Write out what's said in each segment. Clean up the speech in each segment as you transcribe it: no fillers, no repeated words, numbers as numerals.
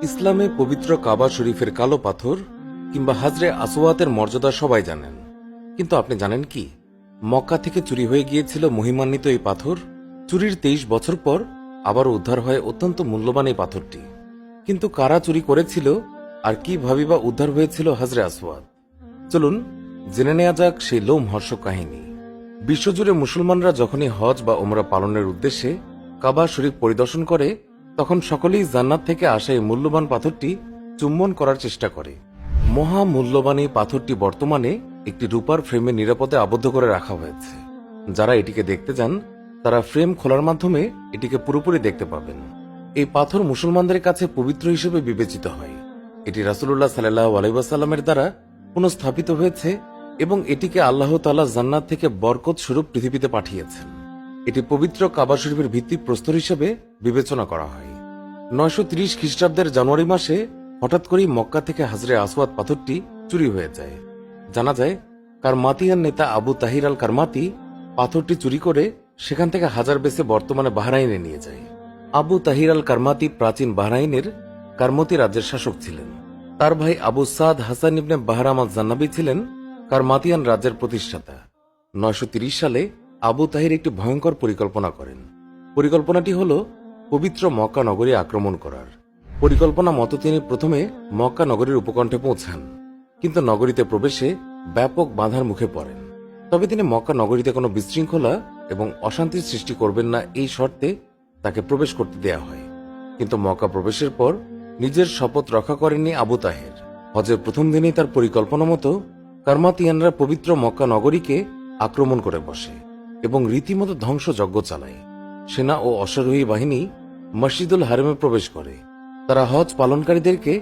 ইসলামে পবিত্র কাবা শরীফের কালো পাথর কিংবা হাজরে আসওয়াতের মর্যাদা সবাই জানেন, কিন্তু আপনি জানেন কি মক্কা থেকে চুরি হয়ে গিয়েছিল মহিমান্বিত এই পাথর? চুরির 23 বছর পর আবারও উদ্ধার হয় অত্যন্ত মূল্যবান এই পাথরটি। কিন্তু কারা চুরি করেছিল আর কিভাবে বা উদ্ধার হয়েছিল হাজরে আসওয়াত? চলুন জেনে নেওয়া যাক সেই লোমহর্ষক কাহিনী। বিশ্বজুড়ে মুসলমানরা যখনই হজ বা ওমরা পালনের উদ্দেশ্যে কাবা শরীফ পরিদর্শন করে, তখন সকলেই জান্নাত থেকে আসা এই মূল্যবান পাথরটি চুম্বন করার চেষ্টা করে। মহামূল্যবান এই পাথরটি বর্তমানে একটি রূপার ফ্রেমে নিরাপদে আবদ্ধ করে রাখা হয়েছে। যারা এটিকে দেখতে যান তারা ফ্রেম খোলার মাধ্যমে এটিকে পুরোপুরি দেখতে পাবেন। এই পাথর মুসলমানদের কাছে পবিত্র হিসেবে বিবেচিত হয়। এটি রাসূলুল্লাহ সাল্লাল্লাহু আলাইহি ওয়াসাল্লামের দ্বারা পুনঃস্থাপিত হয়েছে এবং এটিকে আল্লাহ তাআলা জান্নাত থেকে বরকত স্বরূপ পৃথিবীতে পাঠিয়েছেন। এটি পবিত্র কাবা শরীফের ভিত্তিপ্রস্তর হিসেবে বিবেচনা করা হয়। 930 খ্রিস্টাব্দের জানুয়ারি মাসে হঠাৎ করেই মক্কা থেকে হাজরে আসওয়াত পাথরটি চুরি হয়ে যায়। জানা যায় কারমাতিয়ান নেতা আবু তাহির আল কারমাতি পাথরটি চুরি করে সেখান থেকে হাজার বেচে বর্তমানে বাহরাইনে নিয়ে যায়। আবু তাহির আল কারমাতি প্রাচীন বাহরাইনের কারমতি রাজ্যের শাসক ছিলেন। তার ভাই আবু সাদ হাসান ইবনে বাহরাম আল জান্নাবি ছিলেন কারমাতিয়ান রাজ্যের প্রতিষ্ঠাতা। 930 সালে আবু তাহির একটি ভয়ঙ্কর পরিকল্পনা করেন। পরিকল্পনাটি হল পবিত্র মক্কা নগরী আক্রমণ করার। পরিকল্পনা মতো তিনি প্রথমে মক্কা নগরীর উপকণ্ঠে পৌঁছান, কিন্তু নগরীতে প্রবেশে ব্যাপক বাধার মুখে পড়েন। তবে তিনি মক্কা নগরীতে কোনো বিশৃঙ্খলা এবং অশান্তির সৃষ্টি করবেন না এই শর্তে তাকে প্রবেশ করতে দেয়া হয়। কিন্তু মক্কা প্রবেশের পর নিজের শপথ রক্ষা করেননি আবু তাহের। হজের প্রথম দিনেই তার পরিকল্পনা মতো কারমাতিয়ানরা পবিত্র মক্কা নগরীকে আক্রমণ করে বসে এবং রীতিমতো ধ্বংসযজ্ঞ চালায়। সেনা ও অশ্বারোহী বাহিনী মসজিদুল হারেমে প্রবেশ করে। তারা হজ পালনকারীদেরকে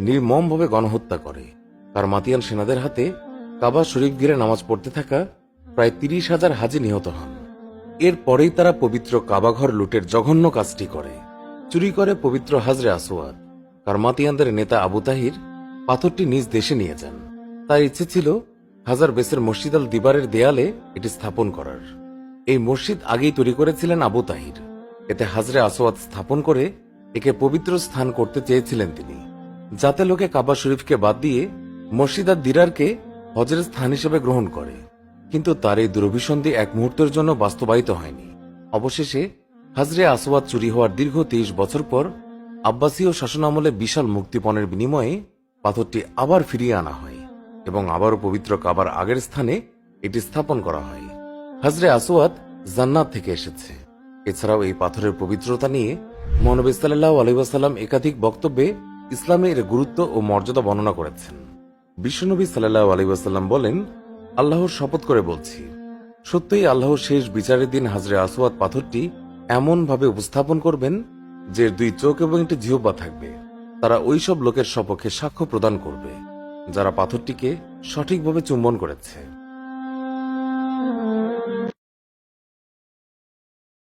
নির্মমভাবে গণহত্যা করে। কারমাতিয়ান সেনাদের হাতে কাবা শরীফ ঘিরে নামাজ পড়তে থাকা প্রায় 30,000 হাজি নিহত হন। এরপরেই তারা পবিত্র কাবাঘর লুটের জঘন্য কাজটি করে, চুরি করে পবিত্র হাজরে আসওয়াত। কারমাতিয়ানদের নেতা আবু তাহির পাথরটি নিজ দেশে নিয়ে যান। তার ইচ্ছে ছিল হাজার বেসের মসজিদ আল দিবারের দেয়ালে এটি স্থাপন করার। এই মসজিদ আগেই তৈরি করেছিলেন আবু তাহির। এতে হাজরে আসওয়াত স্থাপন করে একে পবিত্র স্থান করতে চেয়েছিলেন তিনি, যাতে লোকে কাবা শরীফকে বাদ দিয়ে মসজিদ আর দিরারকে হজের স্থান হিসেবে গ্রহণ করে। কিন্তু তার এই দুরভিসন্ধি এক মুহূর্তের জন্য বাস্তবায়িত হয়নি। অবশেষে হাজরে আসওয়াত চুরি হওয়ার দীর্ঘ 23 বছর পর আব্বাসীয় শাসনামলে বিশাল মুক্তিপণের বিনিময়ে পাথরটি আবার ফিরিয়ে আনা হয় এবং আবারও পবিত্র কাবার আগের স্থানে এটি স্থাপন করা হয়। হাজরে আসওয়াত জান্নাত থেকে এসেছে। এছাড়াও এই পাথরের পবিত্রতা নিয়ে মহানবী সাল্লাল্লাহু আলাইহি ওয়াসাল্লাম একাধিক বক্তব্যে ইসলামের গুরুত্ব ও মর্যাদা বর্ণনা করেছেন। বিশ্বনবী সাল্লাল্লাহু আলাইহি ওয়াসাল্লাম বলেন, আল্লাহর শপথ করে বলছি, সত্যই আল্লাহ শেষ বিচারের দিন হাজরে আসওয়াত পাথরটি এমনভাবে উপস্থাপন করবেন যে 2 চোখ এবং একটি জিহ্বা থাকবে। তারা ওইসব লোকের সপক্ষে সাক্ষ্য প্রদান করবে যারা পাথরটিকে সঠিকভাবে চুম্বন করেছে।